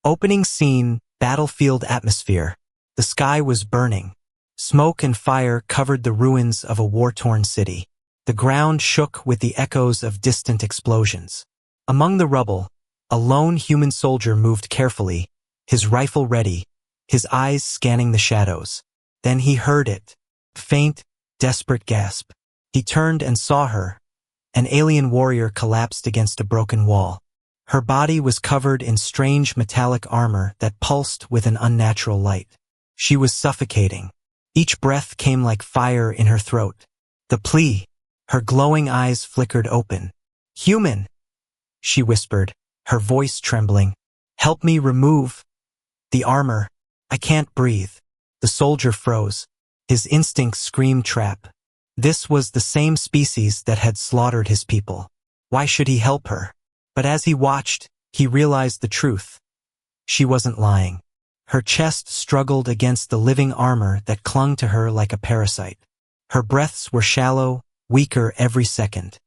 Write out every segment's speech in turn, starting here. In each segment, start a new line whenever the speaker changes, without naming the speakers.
Opening scene, battlefield atmosphere. The sky was burning. Smoke and fire covered the ruins of a war-torn city. The ground shook with the echoes of distant explosions. Among the rubble, a lone human soldier moved carefully, his rifle ready, his eyes scanning the shadows. Then he heard it. Faint, desperate gasp. He turned and saw her. An alien warrior collapsed against a broken wall. Her body was covered in strange metallic armor that pulsed with an unnatural light. She was suffocating. Each breath came like fire in her throat. The plea. Her glowing eyes flickered open. "Human," she whispered, her voice trembling. "Help me remove the armor. I can't breathe." The soldier froze. His instincts screamed trap. This was the same species that had slaughtered his people. Why should he help her? But as he watched, he realized the truth. She wasn't lying. Her chest struggled against the living armor that clung to her like a parasite. Her breaths were shallow, weaker every second.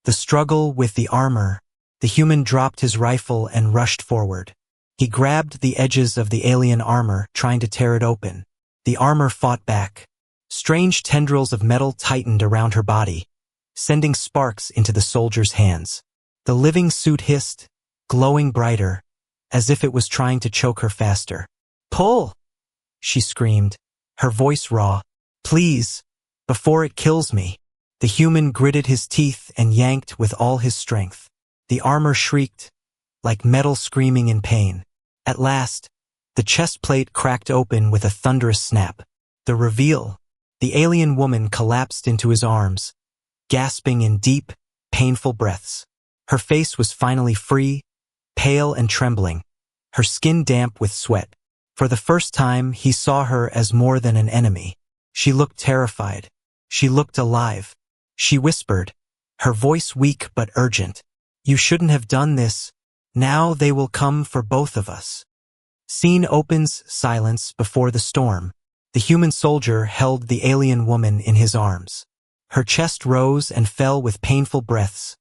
The struggle with the armor. The human dropped his rifle and rushed forward. He grabbed the edges of the alien armor, trying to tear it open. The armor fought back. Strange tendrils of metal tightened around her body, sending sparks into the soldier's hands. The living suit hissed, glowing brighter, as if it was trying to choke her faster. "Pull!" she screamed, her voice raw. "Please, before it kills me." The human gritted his teeth and yanked with all his strength. The armor shrieked, like metal screaming in pain. At last, the chest plate cracked open with a thunderous snap. The reveal. The alien woman collapsed into his arms, gasping in deep, painful breaths. Her face was finally free, pale and trembling, her skin damp with sweat. For the first time, he saw her as more than an enemy. She looked terrified. She looked alive. She whispered, her voice weak but urgent. "You shouldn't have done this. Now they will come for both of us." Scene opens, silence before the storm. The human soldier held the alien woman in his arms. Her chest rose and fell with painful breaths,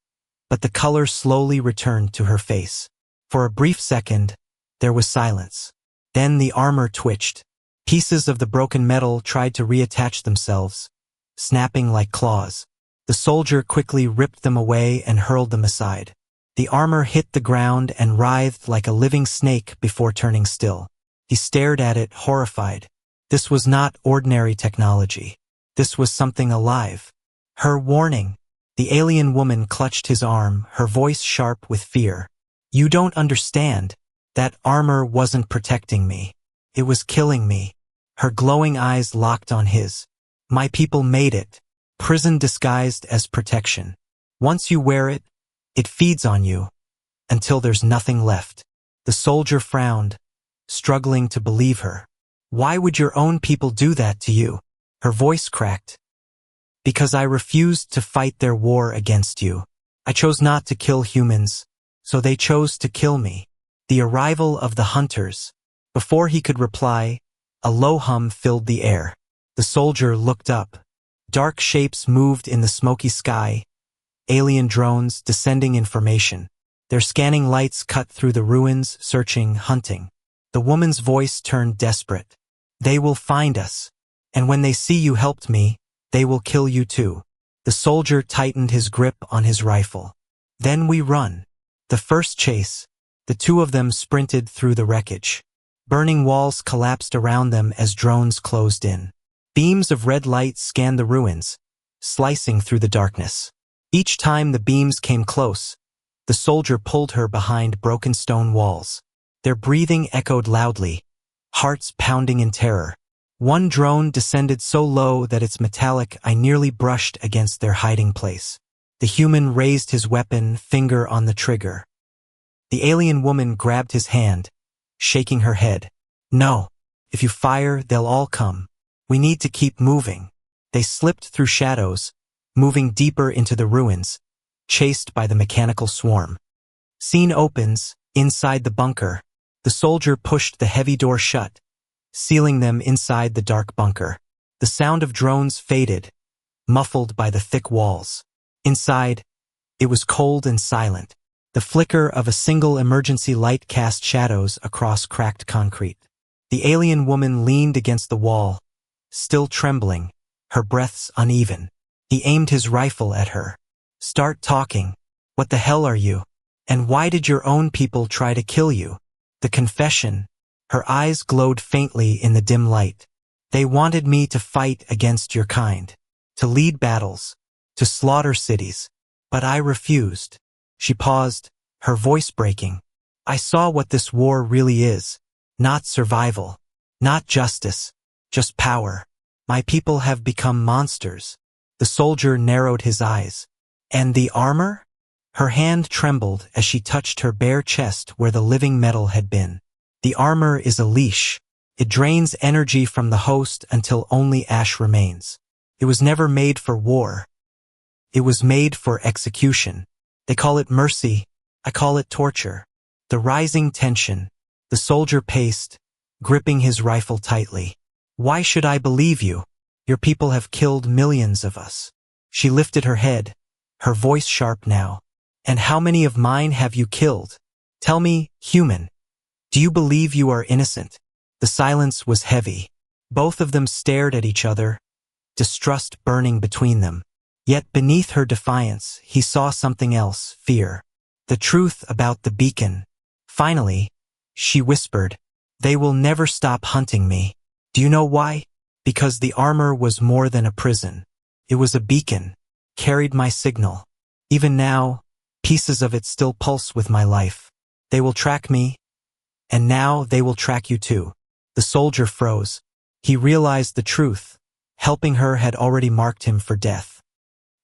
but the color slowly returned to her face. For a brief second, there was silence. Then the armor twitched. Pieces of the broken metal tried to reattach themselves, snapping like claws. The soldier quickly ripped them away and hurled them aside. The armor hit the ground and writhed like a living snake before turning still. He stared at it, horrified. This was not ordinary technology. This was something alive. Her warning. The alien woman clutched his arm, her voice sharp with fear. "You don't understand. That armor wasn't protecting me. It was killing me." Her glowing eyes locked on his. "My people made it. Prison disguised as protection. Once you wear it, it feeds on you, until there's nothing left." The soldier frowned, struggling to believe her. "Why would your own people do that to you?" Her voice cracked. "Because I refused to fight their war against you. I chose not to kill humans, so they chose to kill me." The arrival of the hunters. Before he could reply, a low hum filled the air. The soldier looked up. Dark shapes moved in the smoky sky, alien drones descending information. Their scanning lights cut through the ruins, searching, hunting. The woman's voice turned desperate. "They will find us. And when they see you helped me, they will kill you too." The soldier tightened his grip on his rifle. "Then we run." The first chase. The two of them sprinted through the wreckage. Burning walls collapsed around them as drones closed in. Beams of red light scanned the ruins, slicing through the darkness. Each time the beams came close, the soldier pulled her behind broken stone walls. Their breathing echoed loudly, hearts pounding in terror. One drone descended so low that its metallic eye nearly brushed against their hiding place. The human raised his weapon, finger on the trigger. The alien woman grabbed his hand, shaking her head. "No. If you fire, they'll all come. We need to keep moving." They slipped through shadows, moving deeper into the ruins, chased by the mechanical swarm. Scene opens, inside the bunker. The soldier pushed the heavy door shut, sealing them inside the dark bunker. The sound of drones faded, muffled by the thick walls. Inside, it was cold and silent. The flicker of a single emergency light cast shadows across cracked concrete. The alien woman leaned against the wall, still trembling, her breaths uneven. He aimed his rifle at her. "Start talking. What the hell are you? And why did your own people try to kill you?" The confession. Her eyes glowed faintly in the dim light. "They wanted me to fight against your kind, to lead battles, to slaughter cities. But I refused." She paused, her voice breaking. "I saw what this war really is. Not survival. Not justice. Just power. My people have become monsters." The soldier narrowed his eyes. "And the armor?" Her hand trembled as she touched her bare chest where the living metal had been. "The armor is a leash. It drains energy from the host until only ash remains. It was never made for war. It was made for execution. They call it mercy. I call it torture." The rising tension. The soldier paced, gripping his rifle tightly. "Why should I believe you? Your people have killed millions of us." She lifted her head, her voice sharp now. "And how many of mine have you killed? Tell me, human. Do you believe you are innocent?" The silence was heavy. Both of them stared at each other, distrust burning between them. Yet beneath her defiance, he saw something else, fear. The truth about the beacon. Finally, she whispered, "They will never stop hunting me. Do you know why? Because the armor was more than a prison. It was a beacon, carried my signal. Even now, pieces of it still pulse with my life. They will track me, and now they will track you too." The soldier froze. He realized the truth. Helping her had already marked him for death.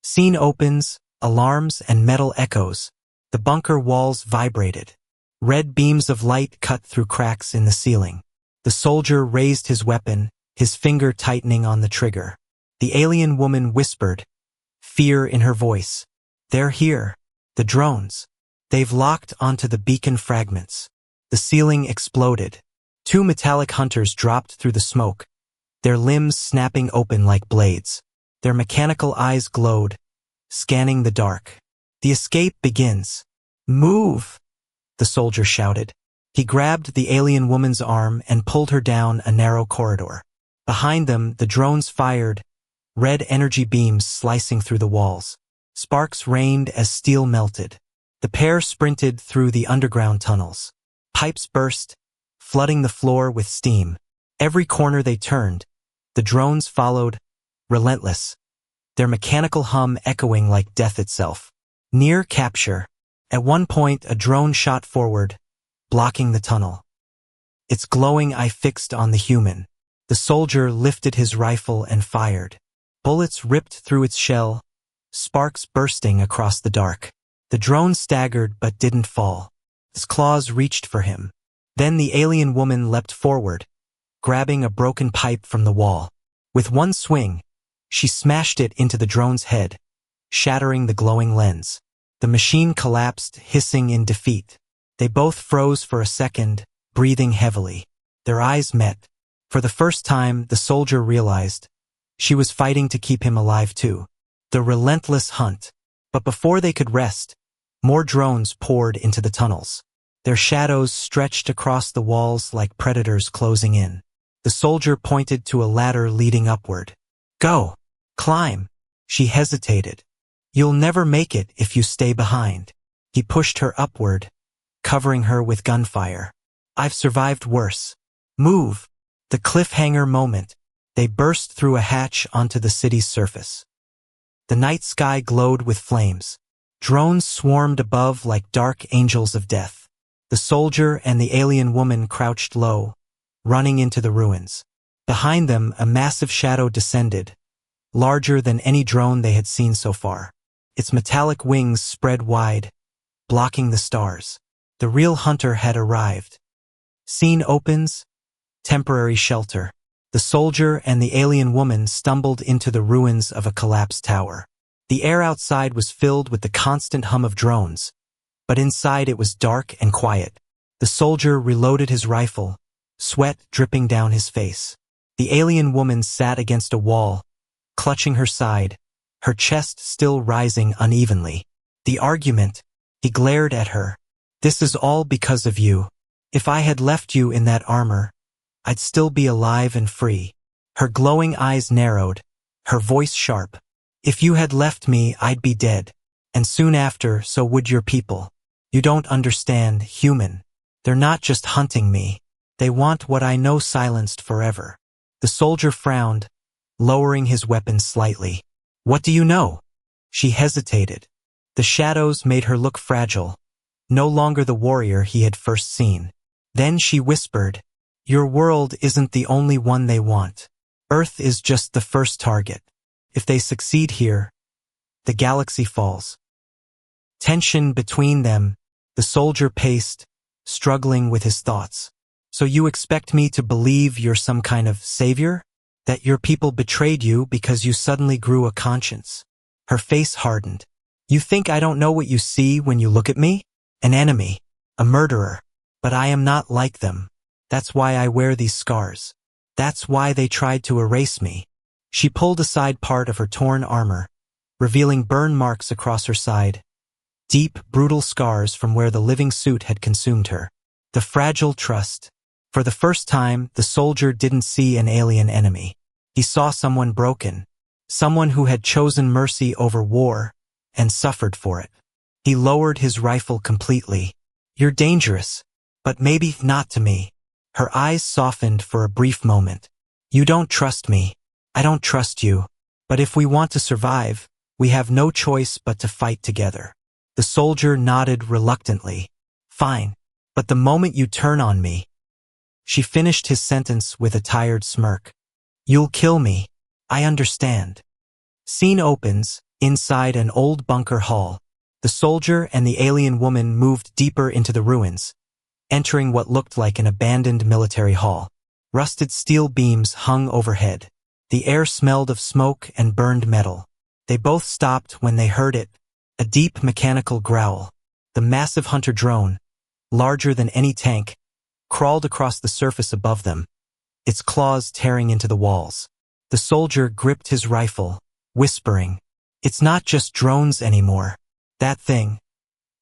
Scene opens, alarms and metal echoes. The bunker walls vibrated. Red beams of light cut through cracks in the ceiling. The soldier raised his weapon, his finger tightening on the trigger. The alien woman whispered, fear in her voice. "They're here. The drones. They've locked onto the beacon fragments." The ceiling exploded. Two metallic hunters dropped through the smoke, their limbs snapping open like blades. Their mechanical eyes glowed, scanning the dark. "The escape begins." "Move!" the soldier shouted. He grabbed the alien woman's arm and pulled her down a narrow corridor. Behind them, the drones fired, red energy beams slicing through the walls. Sparks rained as steel melted. The pair sprinted through the underground tunnels. Pipes burst, flooding the floor with steam. Every corner they turned, the drones followed, relentless, their mechanical hum echoing like death itself. Near capture. At one point, a drone shot forward, blocking the tunnel. Its glowing eye fixed on the human. The soldier lifted his rifle and fired. Bullets ripped through its shell, sparks bursting across the dark. The drone staggered but didn't fall. Its claws reached for him. Then the alien woman leapt forward, grabbing a broken pipe from the wall. With one swing, she smashed it into the drone's head, shattering the glowing lens. The machine collapsed, hissing in defeat. They both froze for a second, breathing heavily. Their eyes met. For the first time, the soldier realized she was fighting to keep him alive too. The relentless hunt. But before they could rest, more drones poured into the tunnels. Their shadows stretched across the walls like predators closing in. The soldier pointed to a ladder leading upward. "Go! Climb!" She hesitated. "You'll never make it if you stay behind." He pushed her upward, covering her with gunfire. "I've survived worse. Move!" The cliffhanger moment. They burst through a hatch onto the city's surface. The night sky glowed with flames. Drones swarmed above like dark angels of death. The soldier and the alien woman crouched low, running into the ruins. Behind them, a massive shadow descended, larger than any drone they had seen so far. Its metallic wings spread wide, blocking the stars. The real hunter had arrived. Scene opens, temporary shelter. The soldier and the alien woman stumbled into the ruins of a collapsed tower. The air outside was filled with the constant hum of drones, but inside it was dark and quiet. The soldier reloaded his rifle, sweat dripping down his face. The alien woman sat against a wall, clutching her side, her chest still rising unevenly. "The argument," He glared at her. This is all because of you. If I had left you in that armor, I'd still be alive and free. Her glowing eyes narrowed, her voice sharp. If you had left me, I'd be dead. And soon after, so would your people. You don't understand, human. They're not just hunting me. They want what I know silenced forever. The soldier frowned, lowering his weapon slightly. What do you know? She hesitated. The shadows made her look fragile, no longer the warrior he had first seen. Then she whispered, your world isn't the only one they want. Earth is just the first target. If they succeed here, the galaxy falls. Tension between them, the soldier paced, struggling with his thoughts. So you expect me to believe you're some kind of savior? That your people betrayed you because you suddenly grew a conscience? Her face hardened. You think I don't know what you see when you look at me? An enemy, a murderer. But I am not like them. That's why I wear these scars. That's why they tried to erase me. She pulled aside part of her torn armor, revealing burn marks across her side. Deep, brutal scars from where the living suit had consumed her. The fragile trust. For the first time, the soldier didn't see an alien enemy. He saw someone broken. Someone who had chosen mercy over war and suffered for it. He lowered his rifle completely. You're dangerous, but maybe not to me. Her eyes softened for a brief moment. You don't trust me. I don't trust you. But if we want to survive, we have no choice but to fight together. The soldier nodded reluctantly. Fine. But the moment you turn on me. She finished his sentence with a tired smirk. You'll kill me. I understand. Scene opens, inside an old bunker hall. The soldier and the alien woman moved deeper into the ruins, entering what looked like an abandoned military hall. Rusted steel beams hung overhead. The air smelled of smoke and burned metal. They both stopped when they heard it, a deep mechanical growl. The massive hunter drone, larger than any tank, crawled across the surface above them, its claws tearing into the walls. The soldier gripped his rifle, whispering, it's not just drones anymore. That thing,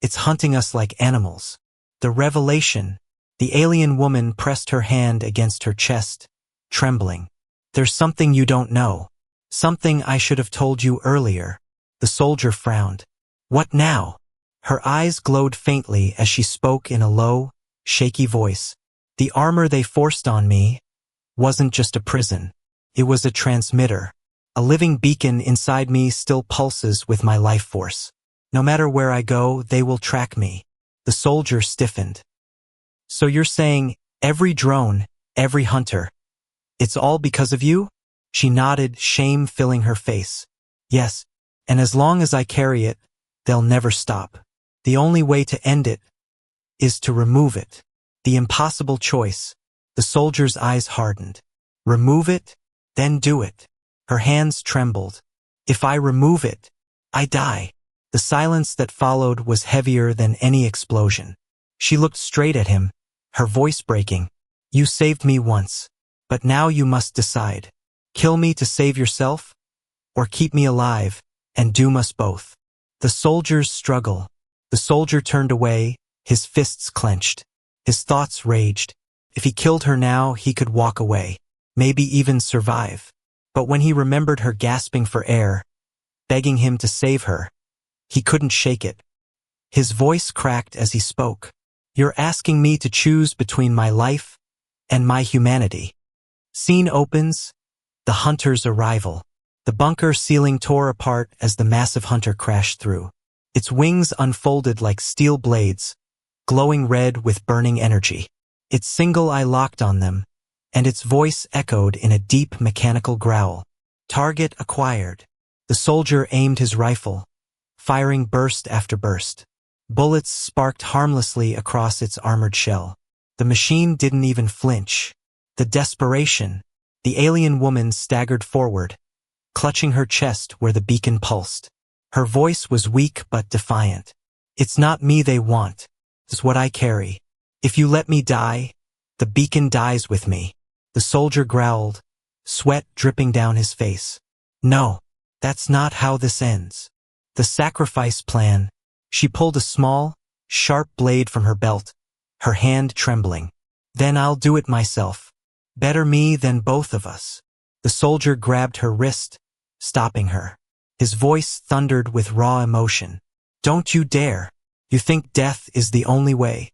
it's hunting us like animals. The revelation, the alien woman pressed her hand against her chest, trembling. There's something you don't know. Something I should have told you earlier. The soldier frowned. What now? Her eyes glowed faintly as she spoke in a low, shaky voice. The armor they forced on me wasn't just a prison. It was a transmitter. A living beacon inside me still pulses with my life force. No matter where I go, they will track me. The soldier stiffened. So you're saying, every drone, every hunter, it's all because of you? She nodded, shame filling her face. Yes, and as long as I carry it, they'll never stop. The only way to end it is to remove it. The impossible choice. The soldier's eyes hardened. Remove it, then do it. Her hands trembled. If I remove it, I die. The silence that followed was heavier than any explosion. She looked straight at him, her voice breaking. You saved me once, but now you must decide. Kill me to save yourself, or keep me alive, and doom us both. The soldier's struggle. The soldier turned away, his fists clenched. His thoughts raged. If he killed her now, he could walk away, maybe even survive. But when he remembered her gasping for air, begging him to save her, he couldn't shake it. His voice cracked as he spoke. You're asking me to choose between my life and my humanity. Scene opens, the hunter's arrival. The bunker ceiling tore apart as the massive hunter crashed through. Its wings unfolded like steel blades, glowing red with burning energy. Its single eye locked on them, and its voice echoed in a deep mechanical growl. Target acquired. The soldier aimed his rifle, firing burst after burst. Bullets sparked harmlessly across its armored shell. The machine didn't even flinch. The desperation. The alien woman staggered forward, clutching her chest where the beacon pulsed. Her voice was weak but defiant. It's not me they want. It's what I carry. If you let me die, the beacon dies with me. The soldier growled, sweat dripping down his face. No, that's not how this ends. The sacrifice plan, She pulled a small, sharp blade from her belt, her hand trembling. Then I'll do it myself. Better me than both of us. The soldier grabbed her wrist, stopping her. His voice thundered with raw emotion. Don't you dare. You think death is the only way?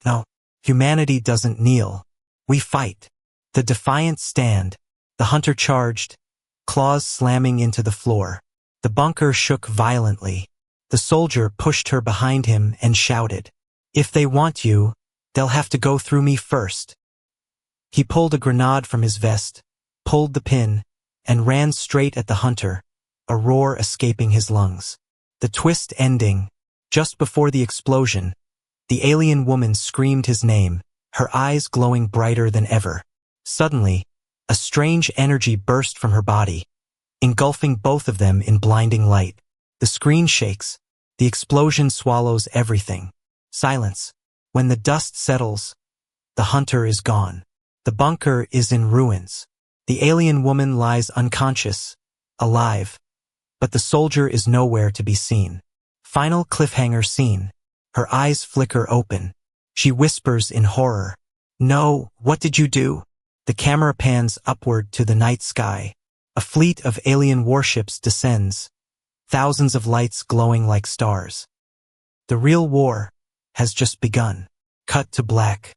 No, humanity doesn't kneel. We fight. The defiant stand. The hunter charged, claws slamming into the floor. The bunker shook violently. The soldier pushed her behind him and shouted, If they want you, they'll have to go through me first. He pulled a grenade from his vest, pulled the pin, and ran straight at the hunter, a roar escaping his lungs. The twist ending, just before the explosion, the alien woman screamed his name, her eyes glowing brighter than ever. Suddenly, a strange energy burst from her body, engulfing both of them in blinding light. The screen shakes. The explosion swallows everything. Silence. When the dust settles, the hunter is gone. The bunker is in ruins. The alien woman lies unconscious, alive, but the soldier is nowhere to be seen. Final cliffhanger scene. Her eyes flicker open. She whispers in horror, No, what did you do? The camera pans upward to the night sky. A fleet of alien warships descends, thousands of lights glowing like stars. The real war has just begun. Cut to black.